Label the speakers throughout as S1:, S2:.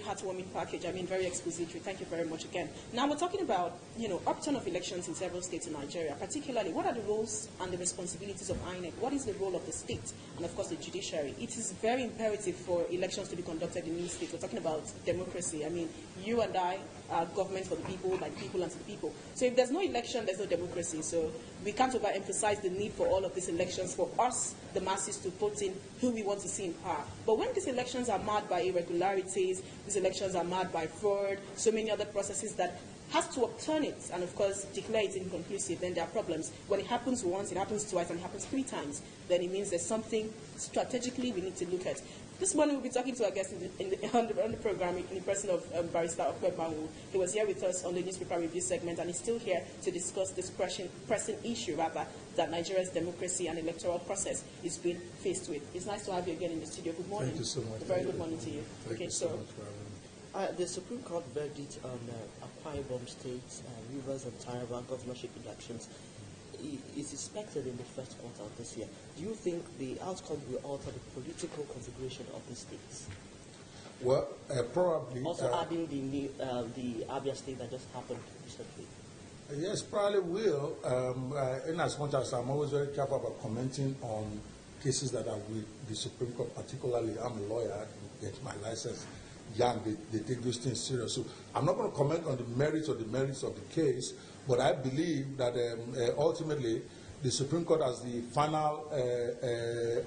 S1: heartwarming package. I mean, very expository. Thank you very much again. Now we're talking about, upturn of elections in several states in Nigeria. Particularly, what are the roles and the responsibilities of INEC? What is the role of the state and, of course, the judiciary? It is very imperative for elections to be conducted in these states. We're talking about democracy. I mean, you and I are government for the people, by the people, and to the people. So if there's no election, there's no democracy. So we can't overemphasize the need for all of these elections for us, the masses, to vote in who we want to see in power. But when these elections are marred by irregularities, these elections are marred by fraud, so many other processes that has to upturn it and, of course, declare it inconclusive, then there are problems. When it happens once, it happens twice, and it happens 3 times, then it means there's something strategically we need to look at. This morning we'll be talking to our guest on the program in the person of Barrister Okwebanwu. He was here with us on the newspaper review segment, and he's still here to discuss this pressing issue, rather, that Nigeria's democracy and electoral process is being faced with. It's nice to have you again in the studio. Good morning.
S2: Thank you so much.
S1: A very good morning to you.
S2: Thank you so much for having me.
S3: The Supreme Court verdict on Akwa Ibom State, Rivers and Taraba governorship elections is expected in the first quarter of this year. Do you think the outcome will alter the political configuration of the states?
S2: Well, probably.
S3: Also adding the Abia state that just happened recently.
S2: Yes, probably will. In as much as I'm always very careful about commenting on cases that are with the Supreme Court, particularly I'm a lawyer, I get my license young, they take those things serious. So I'm not going to comment on the merits of the case, but I believe that ultimately the Supreme Court, as the final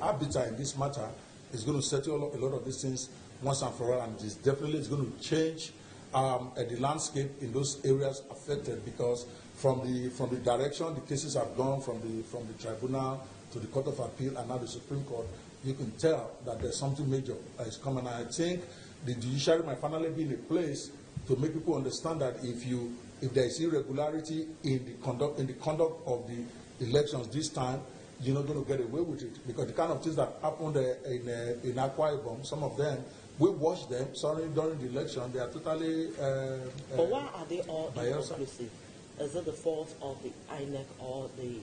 S2: arbiter in this matter, is going to settle a lot of these things once and for all, and it's definitely going to change the landscape in those areas affected, because from the direction the cases have gone from the tribunal to the Court of Appeal and now the Supreme Court, you can tell that there's something major that is coming. And I think the judiciary might finally be in a place to make people understand that if there is irregularity in the conduct of the elections this time, you're not going to get away with it, because the kind of things that happened in Akwa Ibom, some of them, we watched them during the election. They are totally.
S3: But why are they all inconclusive? Is it the fault of the INEC or the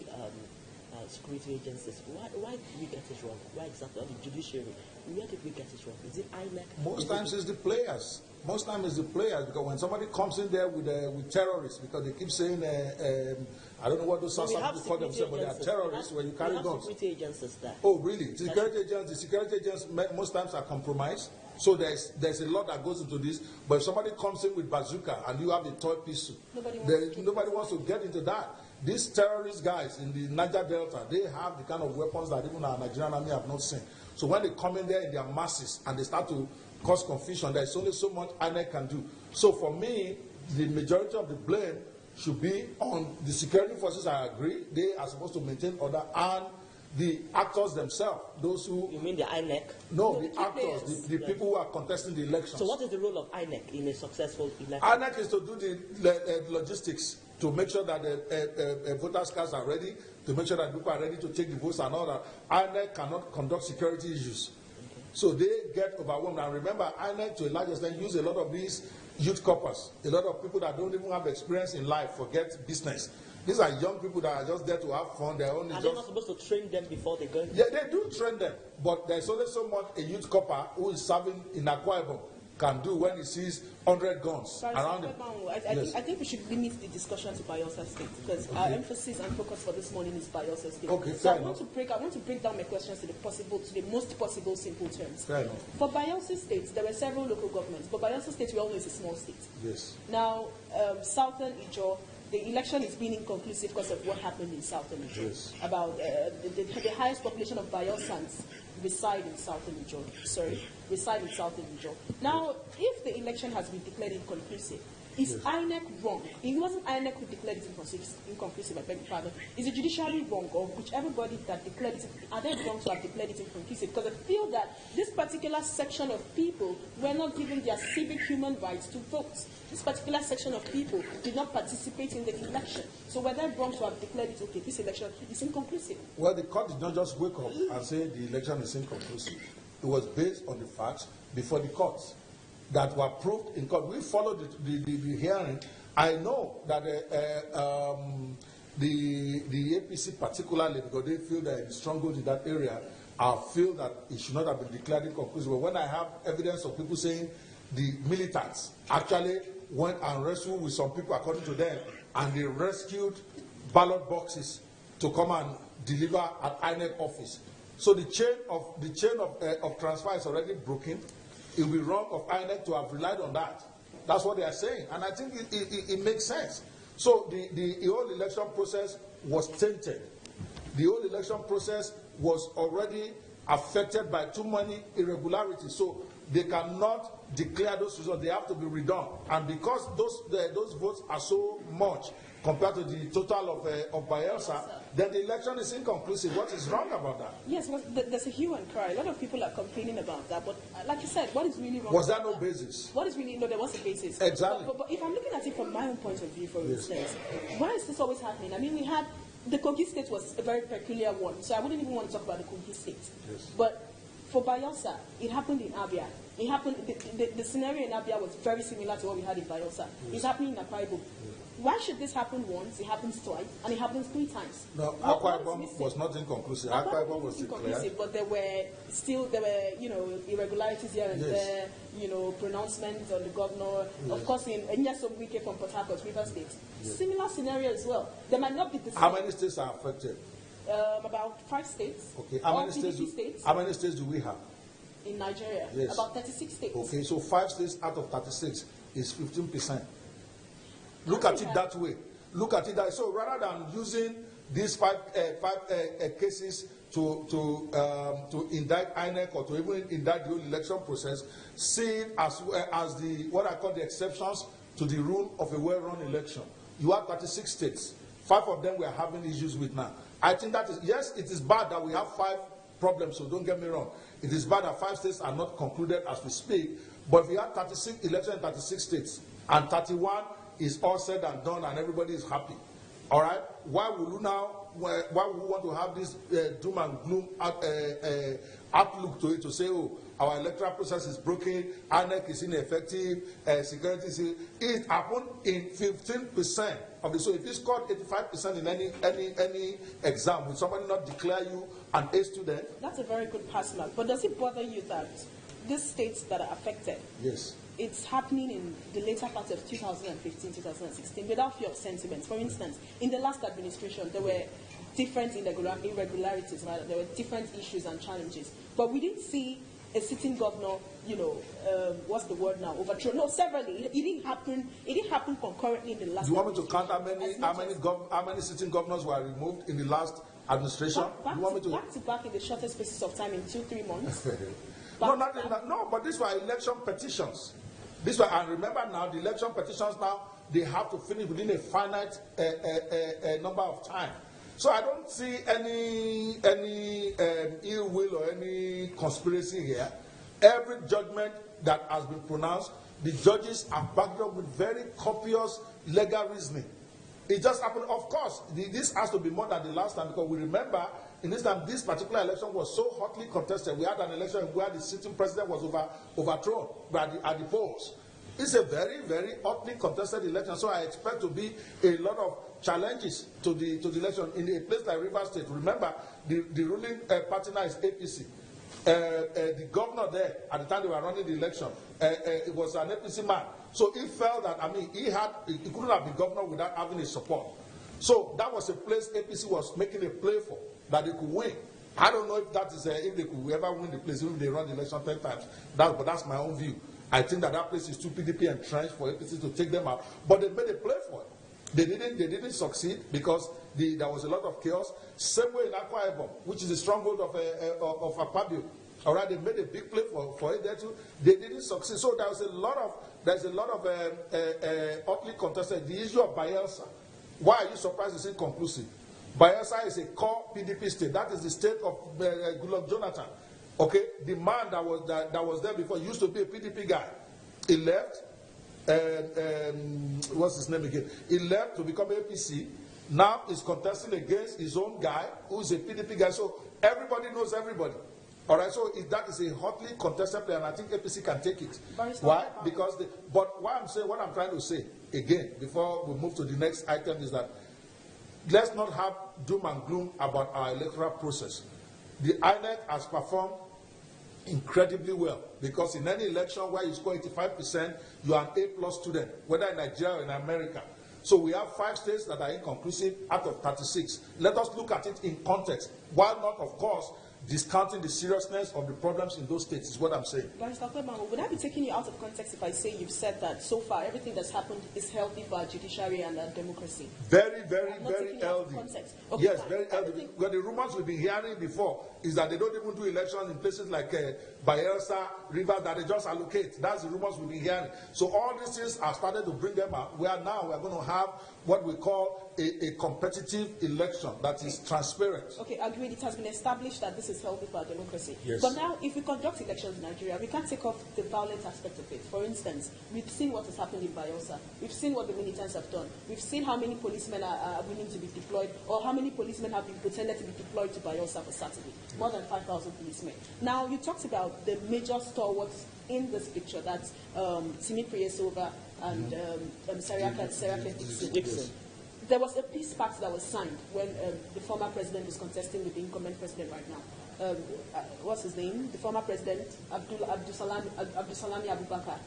S3: security agencies? Why did we get it wrong? Why exactly? Or the judiciary? Where did we get it wrong? Is it INEC?
S2: Most times it's the players. Most times it's the players, because when somebody comes in there with terrorists, because they keep saying, I don't know what those people call themselves, but they are terrorists when you carry guns.
S3: Security agencies there.
S2: Oh, really? The security agents most times are compromised. So there's a lot that goes into this. But if somebody comes in with bazooka and you have a toy pistol, nobody wants to get into that. These terrorist guys in the Niger Delta, they have the kind of weapons that even our Nigerian army have not seen. So when they come in there in their masses and they start to cause confusion, there's only so much INEC can do. So for me, the majority of the blame should be on the security forces. I agree. They are supposed to maintain order, and the actors themselves, those who...
S3: You mean the INEC?
S2: No, the actors, the people who are contesting the elections.
S3: So what is the role of INEC in a successful election?
S2: INEC is to do the logistics, to make sure that the voters' cards are ready, to make sure that people are ready to take the votes and all that. INEC cannot conduct security issues. Okay. So they get overwhelmed. And remember, INEC, to a large extent, use a lot of these youth corpers, a lot of people that don't even have experience in life, forget business. These are young people that are just there to have fun. They're only
S3: Are they not supposed to train them before they go?
S2: Yeah, they do train them. But there's only so much a youth corper who is serving in Akwa Ibom can do when he sees 100 guns around him.
S1: I think we should limit the discussion to Bayelsa State, because our emphasis and focus for this morning is Bayelsa State.
S2: Okay,
S1: so I want to break down my questions to the most possible simple terms.
S2: Fair enough.
S1: For Bayelsa State, there were several local governments, but Bayelsa State, we all know, is a small state.
S2: Yes.
S1: Now, Southern Ijo, the election is being inconclusive because of what happened in Southern Ijo.
S2: Yes.
S1: About the highest population of Bayelsans reside in Southern Ijo. Reside in Southern Ijo. Now, if the election has been declared inconclusive, is INEC wrong? It wasn't INEC who declared it inconclusive, I beg your pardon. Is the judiciary wrong, or whichever body that declared it, are they wrong to have declared it inconclusive? Because I feel that this particular section of people were not given their civic human rights to vote. This particular section of people did not participate in the election. So were they wrong to have declared it, okay, this election is inconclusive?
S2: Well, the court did not just wake up and say the election is inconclusive. It was based on the facts before the courts that were proved in court. We followed the hearing. I know that the APC particularly, because they feel that in stronghold in that area, feel that it should not have been declared inconclusive. But when I have evidence of people saying the militants actually went and wrestled with some people, according to them, and they rescued ballot boxes to come and deliver at INEC office. So the chain of transfer is already broken. It will be wrong of INEC to have relied on that. That's what they are saying, and I think it makes sense. So the whole election process was tainted. The whole election process was already affected by too many irregularities. So they cannot declare those results. They have to be redone. And because those votes are so much compared to the total of Bayelsa, then the election is inconclusive. What is wrong about that?
S1: Yes, well, there's a hue and cry. A lot of people are complaining about that. But like you said, what is really wrong?
S2: Was there no basis?
S1: What is really, no, there was a basis.
S2: Exactly.
S1: But if I'm looking at it from my own point of view, for instance, why is this always happening? I mean, we had, the Kogi state was a very peculiar one. So I wouldn't even want to talk about the Kogi state.
S2: Yes.
S1: But for Bayelsa, it happened in Abia. It happened, the scenario in Abia was very similar to what we had in Bayelsa. Yes. It's happening in Akwa Ibom. Why should this happen once, it happens twice, and it happens 3 times?
S2: No, Akwa Ibom was not inconclusive. Akwa Ibom was
S1: inconclusive, but there were, irregularities here and there, pronouncements on the governor. Yes. Of course, in Nyesom Wike from Port Harcourt, River State. Yes. Similar scenario as well. There might not be the same.
S2: How many states are affected?
S1: About 5 states.
S2: Okay. How many states do we have?
S1: In Nigeria?
S2: Yes.
S1: About 36 states.
S2: Okay, so 5 states out of 36 is 15%. Look at it that way. Look at it that way. So rather than using these five cases to indict INEC or to even indict the whole election process, see it as the what I call the exceptions to the rule of a well-run election. You have 36 states. 5 of them we are having issues with now. I think that is, yes, it is bad that we have 5 problems, so don't get me wrong. It is bad that 5 states are not concluded as we speak, but we have 36 elections in 36 states, and 31 is all said and done and everybody is happy. All right? Why would we want to have this doom and gloom outlook to it, to say, oh, our electoral process is broken, INEC is ineffective, security is... It happened in 15% of the... So if you scored 85% in any exam, will somebody not declare you an A student?
S1: That's a very good pass mark. But does it bother you that these states that are affected...
S2: Yes.
S1: It's happening in the later part of 2015, 2016, without fear of sentiments. For instance, in the last administration, there were different irregularities, right? There were different issues and challenges. But we didn't see a sitting governor, what's the word now, overthrown. No, severally. It didn't happen concurrently in the last administration.
S2: Do you want me to count how many sitting governors were removed in the last administration?
S1: Back to back in the shortest spaces of time in 2-3 months.
S2: No, but these were election petitions. And remember now, the election petitions now, they have to finish within a finite number of time. So I don't see any ill will or any conspiracy here. Every judgment that has been pronounced, the judges are backed up with very copious legal reasoning. It just happened. Of course, this has to be more than the last time, because we remember in this time, this particular election was so hotly contested. We had an election where the sitting president was overthrown at the polls. It's a very, very hotly contested election. So I expect to be a lot of challenges to the election in a place like River State. Remember, the ruling party now is APC. The governor there at the time they were running the election, it was an APC man. So he felt that, he couldn't have been governor without having his support. So that was a place APC was making a play for, that they could win. I don't know if that is if they could ever win the place, even if they run the election 10 times. But that's my own view. I think that place is too PDP entrenched for APC to take them out. But they made a play for it. They didn't succeed because there was a lot of chaos. Same way in Akwa Ibom, which is the stronghold of Akpabio. All right, they made a big play for it there too. They didn't succeed. So there's a lot of hotly contested. The issue of Bayelsa. Why are you surprised it's inconclusive? Bayelsa is a core PDP state. That is the state of Goodluck Jonathan. Okay, the man that was there before used to be a PDP guy. He left. What's his name again? He left to become APC. Now he's contesting against his own guy, who's a PDP guy. So everybody knows everybody. All right. So that is a hotly contested player, and I think APC can take it. Why? Because what I'm trying to say again before we move to the next item is that let's not have doom and gloom about our electoral process. The INEC has performed incredibly well, because in any election where you score 85%, you are an A+ student, whether in Nigeria or in America. So we have 5 states that are inconclusive out of 36. Let us look at it in context, while not, of course, discounting the seriousness of the problems in those states, is what I'm saying.
S1: Barrister Kwebama, would I be taking you out of context if I say you've said that so far everything that's happened is healthy for our judiciary and our democracy?
S2: Very, very, very healthy.
S1: Okay,
S2: yes, very healthy. But the rumors we've been hearing before is that they don't even do elections in places like Bayelsa, Rivers, that they just allocate. That's the rumors we've been hearing. So all these things are started to bring them out. Where now we're going to have what we call a competitive election that is transparent.
S1: Okay, agreed. It has been established that this is healthy for our democracy.
S2: Yes.
S1: But now, if we conduct elections in Nigeria, we can't take off the violent aspect of it. For instance, we've seen what has happened in Bayelsa. We've seen what the militants have done. We've seen how many policemen are willing to be deployed, or how many policemen have been pretended to be deployed to Bayelsa for Saturday. More than 5,000 policemen. Now, you talked about the major stalwarts in this picture. That's Timi Priye-Silva and Seriake Dixon. There was a peace pact that was signed when the former president is contesting with the incumbent president right now. What's his name? The former president, Abdusalami Abubakar,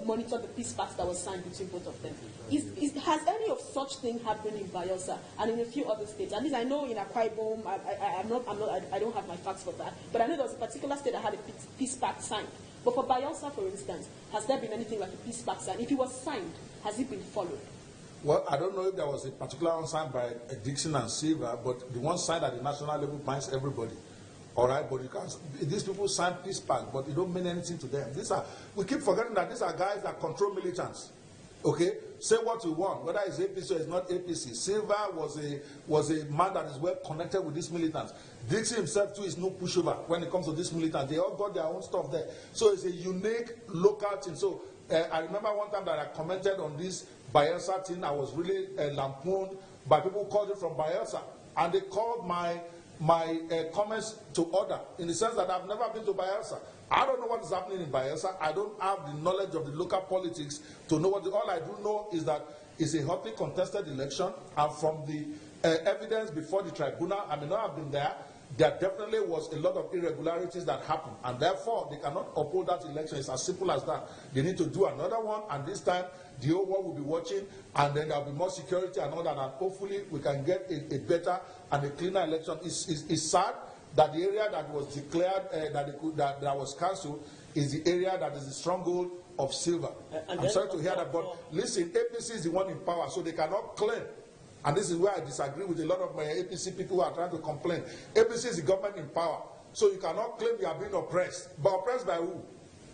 S1: monitored the peace pact that was signed between both of them. Has any of such thing happened in Bayelsa and in a few other states? At least I know in Akwa Ibom, I don't have my facts for that, but I know there was a particular state that had a peace pact signed. But for Bayelsa, for instance, has there been anything like a peace pact signed? If it was signed, has it been followed?
S2: Well, I don't know if there was a particular one signed by Dixon and Silva, but the one signed at the national level binds everybody. All right, but you can't, these people sign peace pact, but it don't mean anything to them. We keep forgetting that these are guys that control militants. Okay, say what you want, whether it's APC or it's not APC. Silva was a man that is well connected with these militants. Dixon himself too is no pushover when it comes to these militants. They all got their own stuff there. So it's a unique local thing. So I remember one time that I commented on this Bayelsa thing. I was really lampooned by people who called it from Bayelsa, and they called my comments to order, in the sense that I've never been to Bayelsa. I don't know what is happening in Bayelsa. I don't have the knowledge of the local politics to know what. All I do know is that it's a hotly contested election, and from the evidence before the tribunal, I may not have been there, there definitely was a lot of irregularities that happened, and therefore they cannot uphold that election. It's as simple as that. They need to do another one, and this time the whole world will be watching, and then there will be more security and all that, and hopefully we can get a better and a cleaner election. It's sad that the area that was declared that was cancelled is the area that is the stronghold of Silva. I'm sorry to hear that, but listen, APC is the one in power, so they cannot claim. And this is where I disagree with a lot of my APC people who are trying to complain. APC is the government in power, so you cannot claim you are being oppressed. But oppressed by who?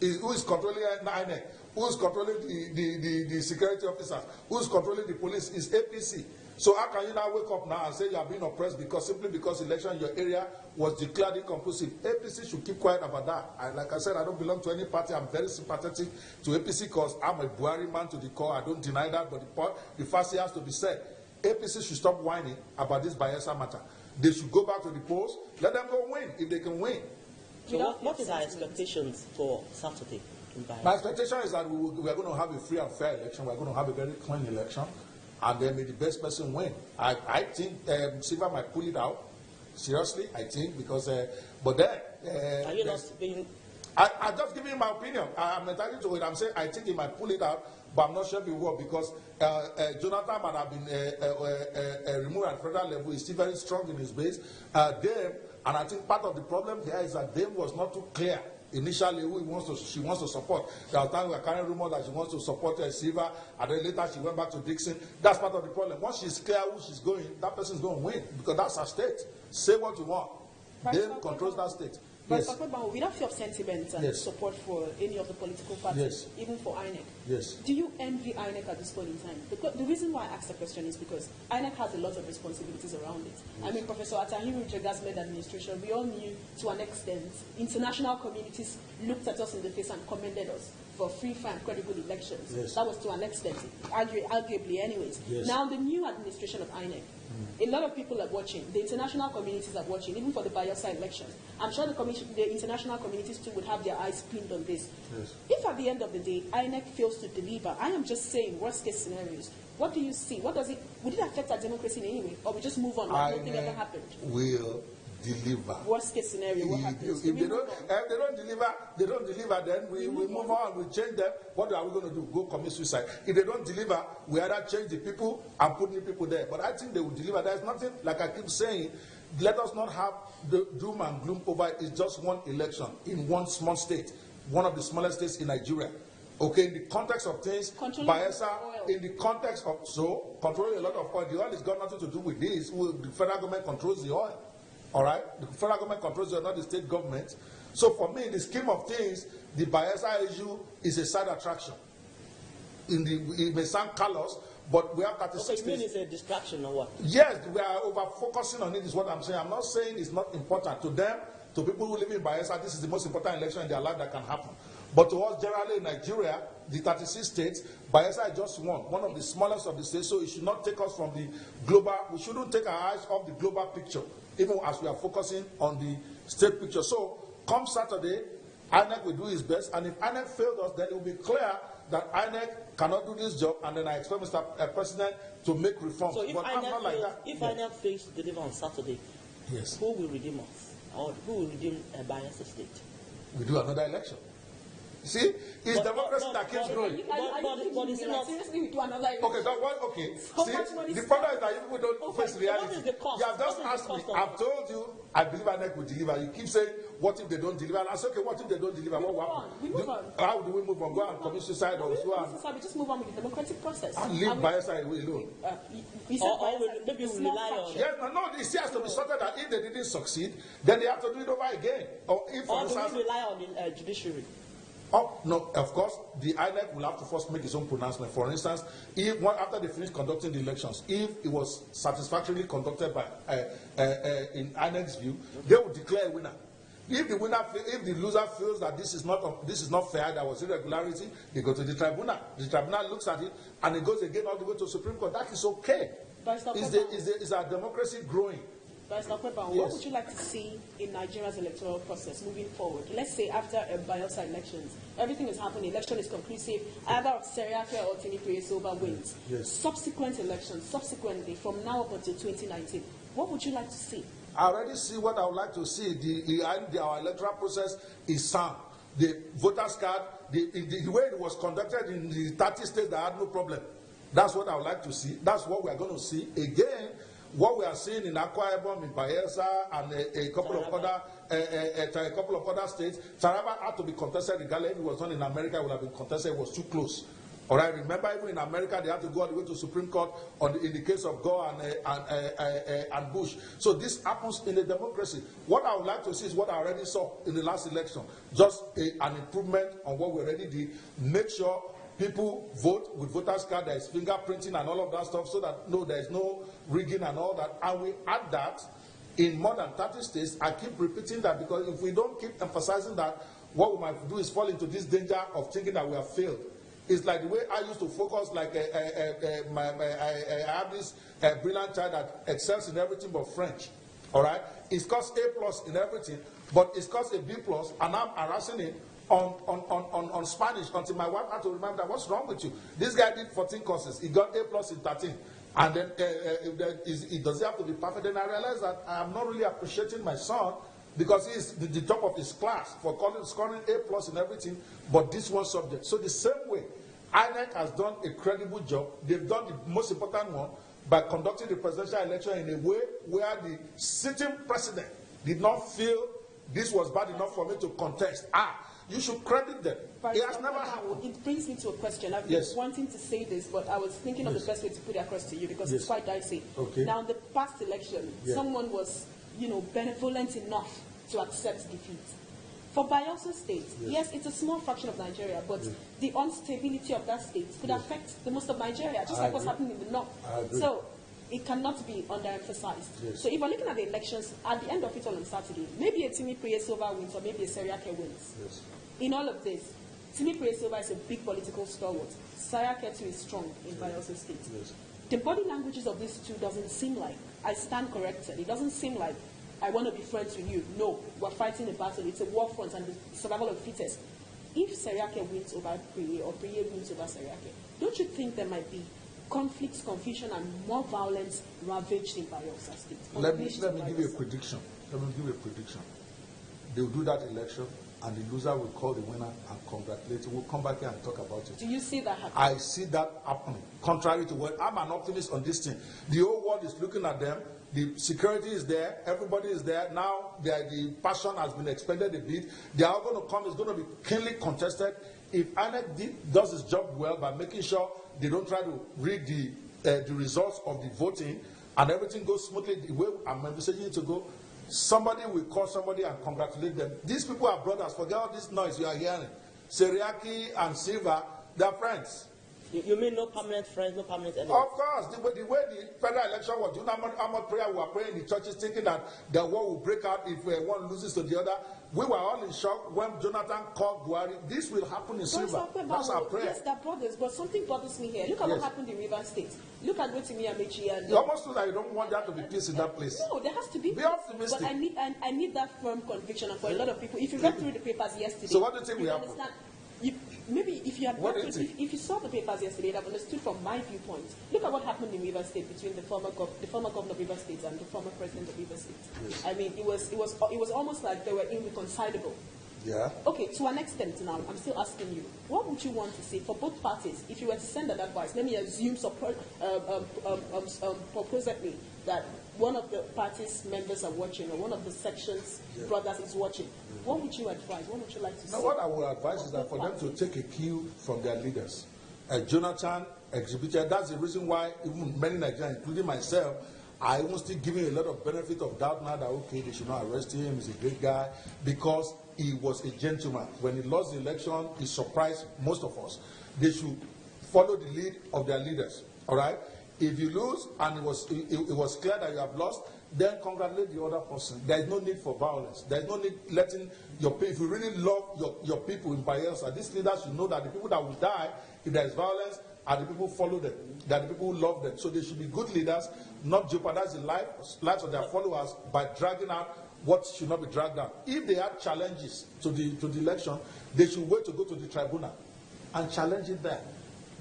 S2: Who is controlling INEC? Who is controlling the security officers? Who is controlling the police? Is APC. So how can you now wake up now and say you are being oppressed simply because election in your area was declared inconclusive? APC should keep quiet about that. Like I said, I don't belong to any party. I'm very sympathetic to APC because I'm a Buhari man to the core. I don't deny that, but the first has to be said. APC should stop whining about this Bayelsa matter. They should go back to the polls. Let them go win if they can win.
S3: So what is our expectations for Saturday in Bayelsa?
S2: My expectation is that we are going to have a free and fair election. We are going to have a very clean election, and then may the best person win. I think Silva might pull it out. Seriously, I think, because but then
S3: are you not being?
S2: I'm just giving my opinion. I'm entitled to it. I'm saying I think he might pull it out, but I'm not sure if he will, because Jonathan might have been removed at federal level. He's still very strong in his base. And I think part of the problem here is that Dame was not too clear initially who she wants to support. There was time we were carrying rumors that she wants to support Silva, and then later she went back to Dixon. That's part of the problem. Once she's clear who she's going, that person's going to win, because that's her state. Say what you want. Dame controls that state.
S1: But without fear of sentiment and support for any of the political parties, even for INEC, do you envy INEC at this point in time? The reason why I ask the question is because INEC has a lot of responsibilities around it. I mean, Professor Atahiru Jega's led administration, we all knew to an extent, international communities looked at us in the face and commended us for free, fair, and credible elections. That was to an extent, arguably anyways. Now, the new administration of INEC, a lot of people are watching. The international communities are watching, even for the Bayelsa elections. I'm sure the international communities too would have their eyes pinned on this. If at the end of the day, INEC fails to deliver, I am just saying worst case scenarios. What do you see? Would it affect our democracy in any way? Or we just move on like nothing ever happened?
S2: Will deliver.
S1: Worst case scenario, what happens?
S2: If they don't deliver, then we move on, we change them. What are we going to do? Go commit suicide. If they don't deliver, we either change the people and put new people there. But I think they will deliver. There's nothing, like I keep saying, let us not have the doom and gloom over it. It's just one election in one small state, one of the smallest states in Nigeria. Okay, in the context of things, Bayelsa, in the context of, controlling a lot of oil. The oil has got nothing to do with this. The federal government controls the oil. All right? The federal government controls the oil, not the state government. So for me, in the scheme of things, the Bayelsa issue is a side attraction. It may sound callous, but we have 36
S3: states. You mean it's a distraction or what?
S2: Yes, we are over-focusing on it is what I'm saying. I'm not saying it's not important. To them, to people who live in Bayelsa, this is the most important election in their life that can happen. But to us, generally in Nigeria, the 36 states, Bayelsa is just one of the smallest of the states, so it should not take us from the global, we shouldn't take our eyes off the global picture, even as we are focusing on the state picture. So, come Saturday, INEC will do its best, and if INEC failed us, then it will be clear that INEC cannot do this job, and then I expect Mr. President to make reforms.
S3: So if
S2: but
S3: INEC
S2: not like that.
S3: If INEC fails to deliver on Saturday,
S2: yes,
S3: who will redeem us? Or who will redeem Bayelsa State?
S2: We do another election. See, it's democracy that keeps growing.
S1: Seriously, we do another election.
S2: Okay, so what? Okay. See, the problem is that you people don't face reality. You have just asked me. I've told you. I believe INEC will deliver. You keep saying, "What if they don't deliver?" And I say, "Okay, what if they don't deliver? What will happen?"
S1: We move on.
S2: How do we move on? Go and commit suicide or so on?
S1: We just move on with the democratic process.
S2: And leave Bayelsa alone.
S3: Maybe we rely on.
S2: Yes, no. It still has to be sorted that if they didn't succeed, then they have to do it over again. Or if, for instance,
S3: do we rely on the judiciary?
S2: Oh, no, of course, the INEC will have to first make its own pronouncement. For instance, after they finish conducting the elections, if it was satisfactorily conducted by, in INEC's view, they will declare a winner. If the loser feels that this is not fair, there was irregularity, they go to the tribunal. The tribunal looks at it, and it goes again all the way to the Supreme Court. That is okay. Is our democracy growing?
S1: What would you like to see in Nigeria's electoral process moving forward? Let's say after Bayelsa elections, everything is happening, election is conclusive, either Seriake or Timi Preyesoba wins.
S2: Yes.
S1: Subsequently, from now up until 2019, what would you like to see?
S2: I already see what I would like to see. Our electoral process is sound. The voters' card, the way it was conducted in the 30 states that had no problem. That's what I would like to see. That's what we are going to see. Again, what we are seeing in Akwa Ibom, in Bayelsa, and a couple of other states, Taraba had to be contested regardless. If it was done in America, it would have been contested. It was too close. All right. Remember, even in America, they had to go all the way to Supreme Court in the case of Gore and Bush. So this happens in a democracy. What I would like to see is what I already saw in the last election. Just an improvement on what we already did. Make sure people vote with voters' card, there is fingerprinting and all of that stuff, so that there is no rigging and all that. And we add that in more than 30 states. I keep repeating that because if we don't keep emphasizing that, what we might do is fall into this danger of thinking that we have failed. It's like the way I used to focus, like I have this brilliant child that excels in everything but French. All right? It's got A+ in everything, but it's got a B+, and I'm harassing him on Spanish until my wife had to remind me, what's wrong with you? This guy did 14 courses. He got A+ in 13. And then does he have to be perfect? Then I realized that I am not really appreciating my son because he's the top of his class for scoring A+ in everything, but this one subject. So the same way, INEC has done a credible job. They've done the most important one by conducting the presidential election in a way where the sitting president did not feel this was bad enough for me to contest. You should credit them. It has never happened.
S1: It brings me to a question. I've been wanting to say this, but I was thinking of the best way to put it across to you because it's quite dicey.
S2: Okay.
S1: Now, in the past election, someone was, benevolent enough to accept defeat. For Bayelsa State, yes, it's a small fraction of Nigeria, but the instability of that state could affect the most of Nigeria, just like what's happening in the north. So it cannot be underemphasized. So if we're looking at the elections, at the end of it all on Saturday, maybe a Timi Preyesoba wins or maybe a Seriake wins. In all of this, Timi Preyesoba is a big political stalwart. Seriake too is strong in Bayelsa State. The body languages of these two doesn't seem like, I stand corrected, it doesn't seem like I want to be friends with you. No, we're fighting a battle. It's a war front and the survival of the fittest. If Seriake wins over Preye or Preye wins over Seriake, don't you think there might be conflicts, confusion, and more violence ravaged in Bayelsa State?
S2: Let me give you a prediction. let me give you a prediction. They will do that election, and the loser will call the winner and congratulate him. We'll come back here and talk about it.
S1: Do you see that happening?
S2: I see that happening. Contrary to what I'm an optimist on this thing. The whole world is looking at them. The security is there. Everybody is there. Now the passion has been expended a bit. They are going to come. It's going to be keenly contested. If INEC does its job well by making sure they don't try to read the results of the voting and everything goes smoothly the way I'm envisaging it to go, somebody will call somebody and congratulate them. These people are brothers. Forget all this noise you are hearing. Seriaki and Silva, they are friends.
S3: You mean no permanent friends, no permanent enemies?
S2: Of course. The way the federal election was, you know how much prayer we were praying in the churches thinking that the war will break out if one loses to the other. We were all in shock when Jonathan called Buhari. This will happen in Silva. That's our prayer.
S1: Yes, that bothers. But something bothers me here. Look at what happened in Rivers State. Look at what Timi Amechi and...
S2: You almost feel like you don't want there to be peace in that place.
S1: No, there has to be.
S2: Be optimistic.
S1: But I need that firm conviction. And for a lot of people, if you read through the papers yesterday...
S2: So what do you think will happen?
S1: Maybe if you had if you saw the papers yesterday, you'd have understood from my viewpoint. Look at what happened in Rivers State between the former governor of Rivers State and the former president of Rivers State. Yes. I mean, it was almost like they were irreconcilable.
S2: Yeah.
S1: Okay, to an extent now, I'm still asking you, what would you want to see for both parties if you were to send that advice? Let me assume supposedly that one of the party's members are watching or one of the section's brothers is watching. What would you advise? What would you like to see?
S2: Now, what I would advise is that for them to take a cue from their leaders. Jonathan exhibited, that's the reason why even many Nigerians, including myself, I even still giving a lot of benefit of doubt now that, okay, they should not arrest him, he's a great guy, because he was a gentleman. When he lost the election, he surprised most of us. They should follow the lead of their leaders, all right? If you lose and it was clear that you have lost, then congratulate the other person. There is no need for violence. There is no need letting your people, if you really love your people in Bayelsa, these leaders should know that the people that will die if there is violence are the people who follow them. They are the people who love them. So they should be good leaders, not jeopardize the lives of their followers by dragging out what should not be dragged out. If they had challenges to the election, they should wait to go to the tribunal and challenge it there.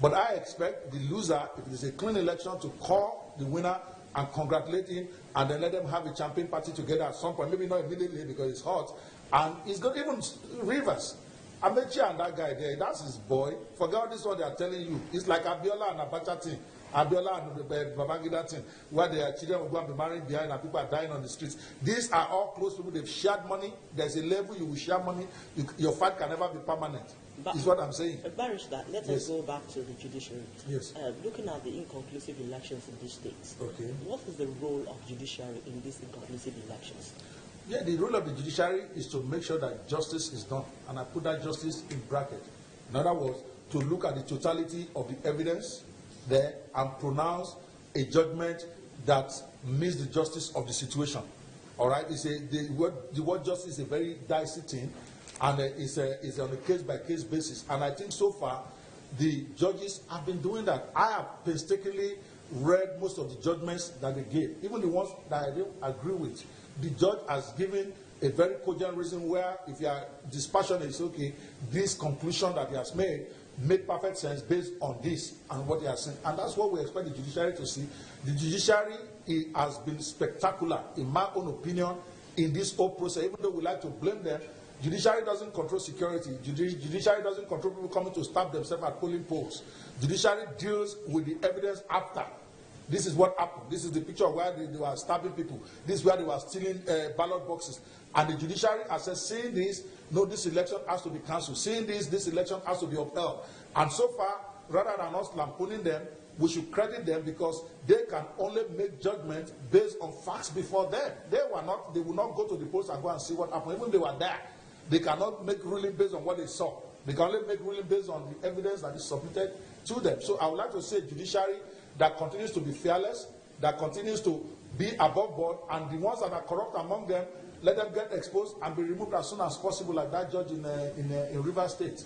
S2: But I expect the loser, if it is a clean election, to call the winner and congratulate him, and then let them have a champagne party together at some point. Maybe not immediately because it's hot. And it's got even Rivers. Amechi and that guy there, that's his boy. Forget all this what they are telling you. It's like Abiola and Abacha thing. Abiola and Babangida thing, where their children will go and be married behind and people are dying on the streets. These are all close people. They've shared money. There's a level you will share money. Your fight can never be permanent. Is what I'm saying.
S3: Barrister, let us go back to the judiciary.
S2: Yes.
S3: Looking at the inconclusive elections in these states, what is the role of judiciary in these inconclusive elections?
S2: Yeah, the role of the judiciary is to make sure that justice is done. And I put that justice in bracket. In other words, to look at the totality of the evidence there and pronounce a judgment that meets the justice of the situation. All right? The word justice is a very dicey thing, and it's on a case-by-case basis. And I think so far, the judges have been doing that. I have painstakingly read most of the judgments that they gave, even the ones that I don't agree with. The judge has given a very cogent reason where, if you are dispassionate, it's okay, this conclusion that he has made make perfect sense based on this and what he has said. And that's what we expect the judiciary to see. The judiciary has been spectacular, in my own opinion, in this whole process. Even though we like to blame them, judiciary doesn't control security. Judiciary doesn't control people coming to stab themselves at polling polls. Judiciary deals with the evidence after. This is what happened. This is the picture of where they were stabbing people. This is where they were stealing ballot boxes. And the judiciary has said, seeing this, no, this election has to be cancelled. Seeing this election has to be upheld. And so far, rather than us lampooning them, we should credit them because they can only make judgment based on facts before them. They will not go to the polls and go and see what happened. Even if they were there, they cannot make ruling based on what they saw. They can only make ruling based on the evidence that is submitted to them. So I would like to say judiciary that continues to be fearless, that continues to be above board, and the ones that are corrupt among them, let them get exposed and be removed as soon as possible, like that judge in Rivers State.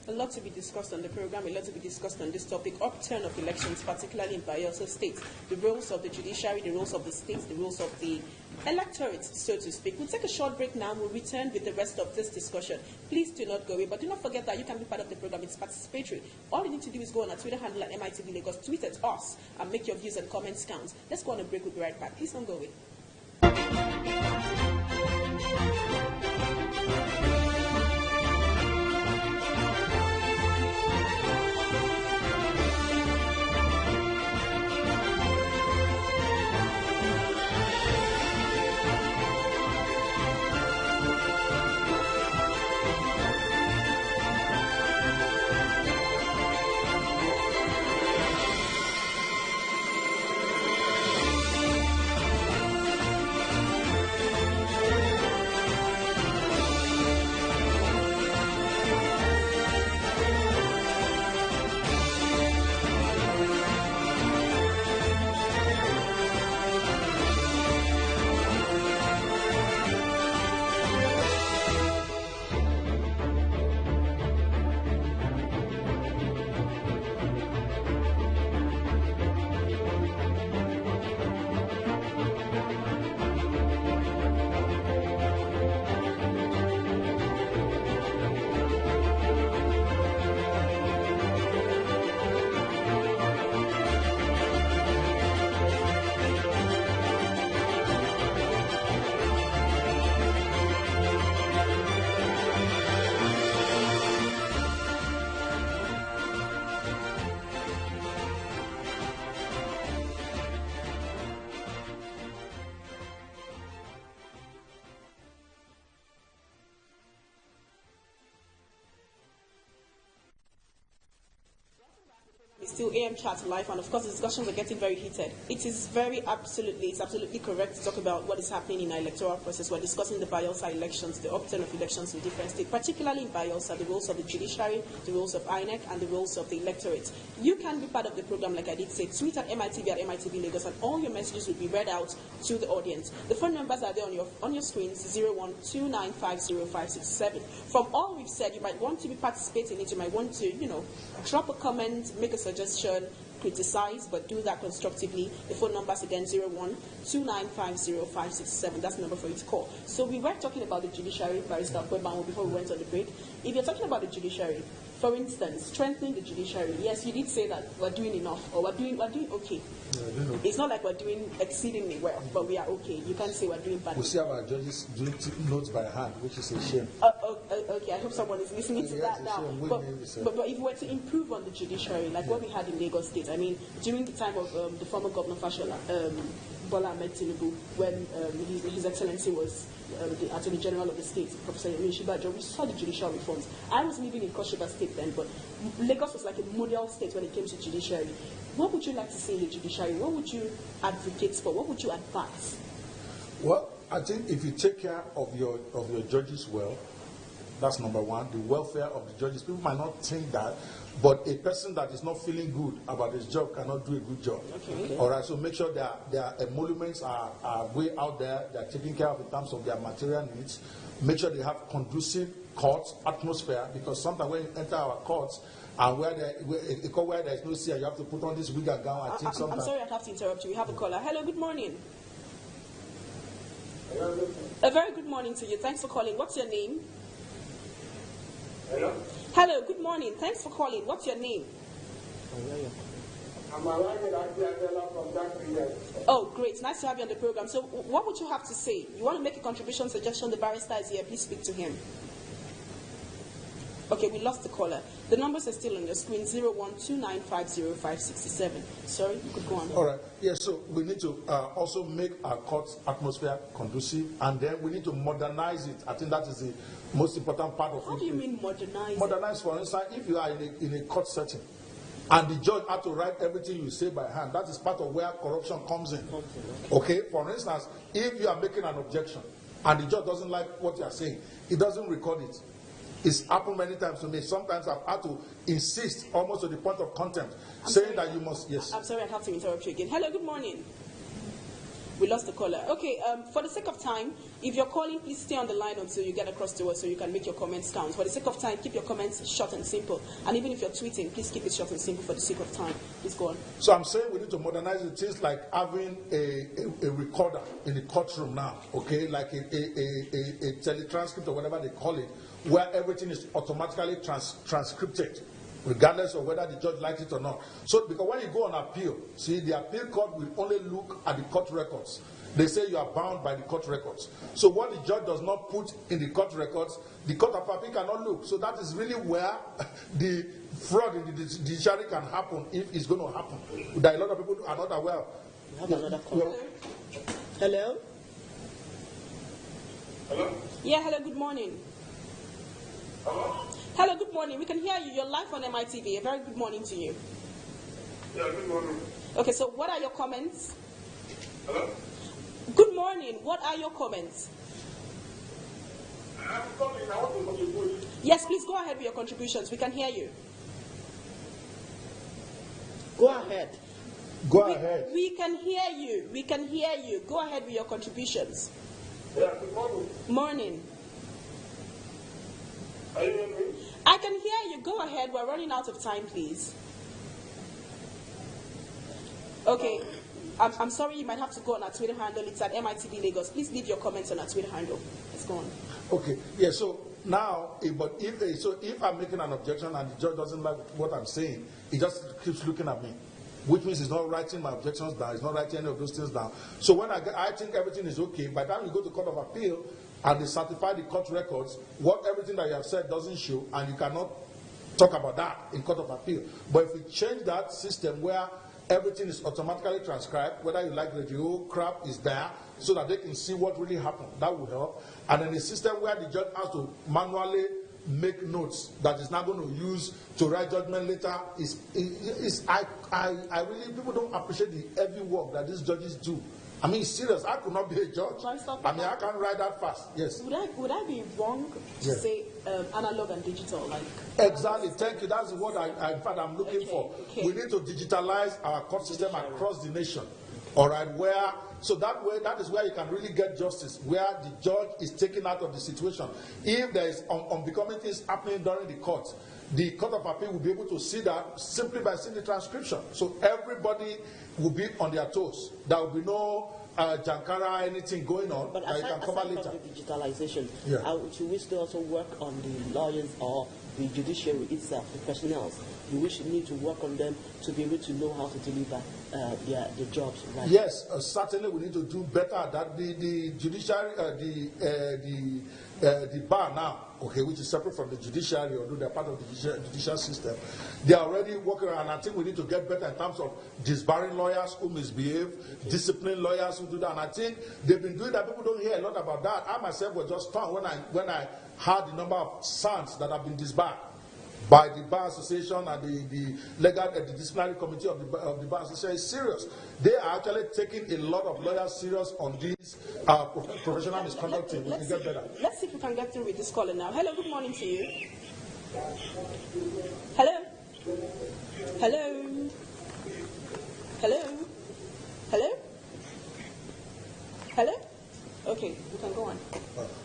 S1: A lot to be discussed on the program, a lot to be discussed on this topic, upturn of elections, particularly in Bayelsa State, the roles of the judiciary, the roles of the states, the roles of the electorate, so to speak. We'll take a short break now. We'll return with the rest of this discussion. Please do not go away, but do not forget that you can be part of the program. It's participatory. All you need to do is go on our Twitter handle at MITV Lagos, tweet at us, and make your views and comments count. Let's go on a break. We'll be right back. Please don't go away. It's still AM Chat Live, and of course the discussions are getting very heated. It's absolutely correct to talk about what is happening in our electoral process. We're discussing the Bayelsa elections, the upturn of elections in different states, particularly in Bayelsa, the roles of the judiciary, the roles of INEC, and the roles of the electorate. You can be part of the program, like I did say. Tweet at MITV at MITV Lagos, and all your messages will be read out to the audience. The phone numbers are there on your screens: 0129505667. From all we've said, you might want to be participating in it. You might want to, drop a comment, make a suggestion, criticize, but do that constructively. The phone numbers again: 0129505667. That's the number for you to call. So we were talking about the judiciary, Barrister Kwebanwo, before we went on the break. If you're talking about the judiciary, for instance, strengthening the judiciary, yes, you did say that we're doing enough, or we're doing okay. No. It's not like we're doing exceedingly well, but we are okay. You can't say we're doing bad.
S2: We see our judges doing notes by hand, which is a shame.
S1: Okay, I hope someone is listening to that now. But if we were to improve on the judiciary, like what we had in Lagos State, I mean, during the time of the former Governor Fashola, Bola Ahmed Tinubu, when His Excellency was the Attorney General of the state, Professor Yemi Shibajo, we saw the judicial reforms. I was living in Koshoba State then, but Lagos was like a model state when it came to judiciary. What would you like to see in the judiciary? What would you advocate for? What would you advise?
S2: Well, I think if you take care of your judges well, that's number one. The welfare of the judges. People might not think that, but a person that is not feeling good about his job cannot do a good job.
S1: Okay.
S2: All right. So make sure their emoluments are way out there. They are taken care of in terms of their material needs. Make sure they have conducive court atmosphere, because sometimes when you enter our courts and where there is no seer, you have to put on this wig and gown. I think sometimes.
S1: I'm sorry, I have to interrupt you. We have a caller. Hello. Good morning.
S4: Hello.
S1: A very good morning to you. Thanks for calling. What's your name?
S4: Hello?
S1: Hello, good morning. Thanks for calling. What's your name?
S4: I'm from that region.
S1: Oh, great. Nice to have you on the program. So what would you have to say? You want to make a contribution, suggestion? The barrister is here. Please speak to him. Okay, we lost the caller. The numbers are still on your screen: 0129505667. Sorry, you could go on.
S2: All right. Yeah, so we need to also make our court atmosphere conducive, and then we need to modernize it. I think that is the most important part of it.
S1: How do you mean modernize?
S2: Modernize, for instance, if you are in a court setting, and the judge had to write everything you say by hand, that is part of where corruption comes in. Okay? For instance, if you are making an objection, and the judge doesn't like what you are saying, he doesn't record it. It's happened many times to me. Sometimes I've had to insist almost to the point of contempt, saying that you must, yes.
S1: I'm sorry, I have to interrupt you again. Hello, good morning. We lost the caller. Okay, for the sake of time, if you're calling, please stay on the line until you get across to us so you can make your comments count. For the sake of time, keep your comments short and simple. And even if you're tweeting, please keep it short and simple for the sake of time. Please go on.
S2: So I'm saying we need to modernize it. Things like having a recorder in the courtroom now, okay, like a teletranscript or whatever they call it, where everything is automatically transcripted, regardless of whether the judge likes it or not. So, because when you go on appeal, see, the appeal court will only look at the court records. they say you are bound by the court records. So what the judge does not put in the court records, the court of appeal cannot look. So that is really where the fraud in the judiciary can happen, if it's going to happen. There are a lot of people who are not aware of.
S3: We have another call. Hello?
S4: Hello?
S1: Yeah, hello, good morning.
S4: Hello?
S1: Hello, good morning. We can hear you. You're live on MITV. A very good morning to you.
S4: Yeah, good morning.
S1: Okay, so what are your comments?
S4: Hello?
S1: Good morning. What are your comments?
S4: I'm calling. I want to contribute.
S1: Yes, please go ahead with your contributions. We can hear you.
S3: Go ahead.
S2: Go ahead.
S1: We can hear you. We can hear you. Go ahead with your contributions.
S4: Yeah, good morning.
S1: Morning.
S4: Are you hearing me?
S1: I can hear you. Go ahead. We're running out of time, please. Okay. I'm sorry, you might have to go on our Twitter handle. It's at MITV Lagos. Please leave your comments on our Twitter handle. Let's go on.
S2: Okay, yeah, so now, if I'm making an objection and the judge doesn't like what I'm saying, he just keeps looking at me, which means he's not writing my objections down, he's not writing any of those things down. So when I think everything is okay, by the time you go to Court of Appeal and they certify the court records, everything that you have said doesn't show, and you cannot talk about that in Court of Appeal. But if we change that system where everything is automatically transcribed, whether you like the whole crap is there, so that they can see what really happened. That will help. And then a system where the judge has to manually make notes that is not going to use to write judgment later I really, people don't appreciate the heavy work that these judges do. I mean, serious. I could not be a judge. I mean, I can't write that fast. Yes.
S1: Would I be wrong to say analog and digital? Like
S2: exactly. Thank you. That's what in fact, I'm looking for.
S1: Okay.
S2: We need to digitalize our court system across the nation. All right. So that is where you can really get justice, where the judge is taken out of the situation. If there is unbecoming things happening during the court, the Court of Appeal will be able to see that simply by seeing the transcription. So everybody will be on their toes. There will be no Jankara, anything going on
S3: but
S2: that you can cover later.
S3: From the digitalization,
S2: yeah.
S3: Should we still also work on the lawyers or the judiciary itself, the personnel? Do we need to work on them to be able to know how to deliver their jobs? Right?
S2: Yes, certainly we need to do better at that. The judiciary, the bar now, okay, which is separate from the judiciary, although they're part of the judicial system, they are already working around. I think we need to get better in terms of disbarring lawyers who misbehave, discipline lawyers who do that. And I think they've been doing that. People don't hear a lot about that. I myself was just stunned when I heard the number of sons that have been disbarred by the Bar Association and the disciplinary committee of the Bar Association. Is serious. They are actually taking a lot of lawyers serious on these professional misconduct things. We can get better.
S1: Let's see if we can get through with this caller now. Hello, good morning to you. Hello? Hello? Hello? Hello? Hello? Okay, we can go on.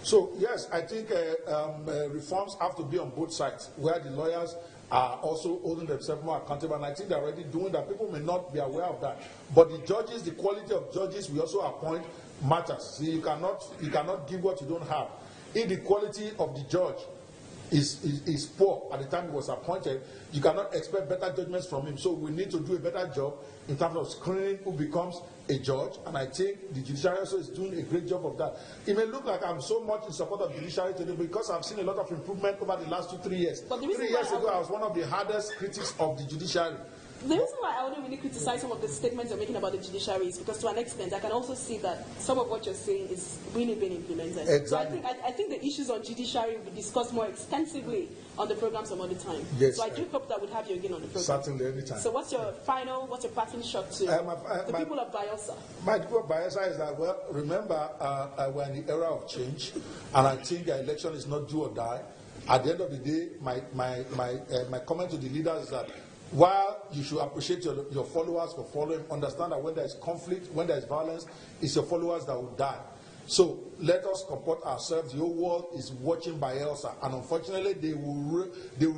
S2: So, yes, I think reforms have to be on both sides, where the lawyers are also holding themselves more accountable, and I think they're already doing that. People may not be aware of that. But the judges, the quality of judges we also appoint matters. See, you cannot give what you don't have. If the quality of the judge is poor at the time he was appointed, you cannot expect better judgments from him. So we need to do a better job in terms of screening who becomes a judge, and I think the judiciary also is doing a great job of that. It may look like I'm so much in support of judiciary today because I've seen a lot of improvement over the last 2-3 years.
S1: But
S2: 3 years ago, I was one of the hardest critics of the judiciary.
S1: The reason why I wouldn't really criticize some of the statements you're making about the judiciary is because, to an extent, I can also see that some of what you're saying is really being implemented.
S2: Exactly.
S1: So I think the issues on judiciary will be discussed more extensively on the program some other time.
S2: Yes,
S1: so I do hope that we'd have you again on the program.
S2: Certainly, anytime.
S1: So what's your parting shot to the people of Bayelsa?
S2: My people of Bayelsa is that, well, remember, we're in the era of change, and I think the election is not do or die. At the end of the day, my comment to the leaders is that while you should appreciate your followers for following, understand that when there is conflict, when there is violence, it's your followers that will die. So let us comport ourselves. The whole world is watching Bayelsa, and unfortunately, they will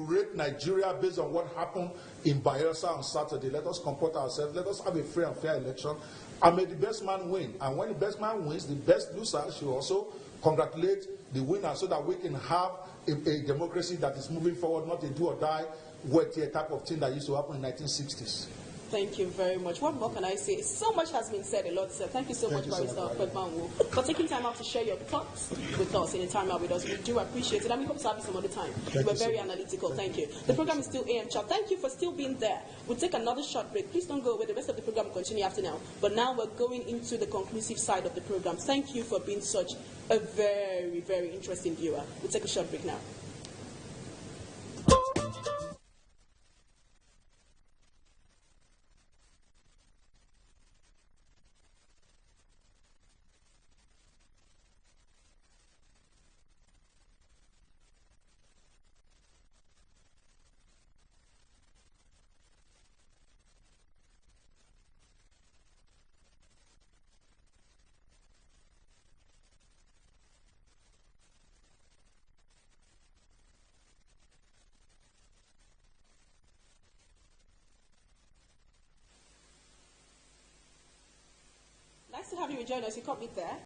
S2: rate Nigeria based on what happened in Bayelsa on Saturday. Let us comport ourselves. Let us have a free and fair election, and may the best man win. And when the best man wins, the best loser should also congratulate the winner, so that we can have a democracy that is moving forward, not a do or die, wet type of thing that used to happen in the 1960s.
S1: Thank you very much. What more can I say? So much has been said, a lot said. Thank you so much, Barrister Kwegbanwo, for taking time out to share your thoughts with us in a time out with us. We do appreciate it, and we hope to have you some other time. You were very analytical. Thank you. The program is still AM Chat. Thank you for still being there. We'll take another short break. Please don't go away. The rest of the program will continue after now. But now we're going into the conclusive side of the program. Thank you for being such a very, very interesting viewer. We'll take a short break now. Nice to have you join us. You caught me there.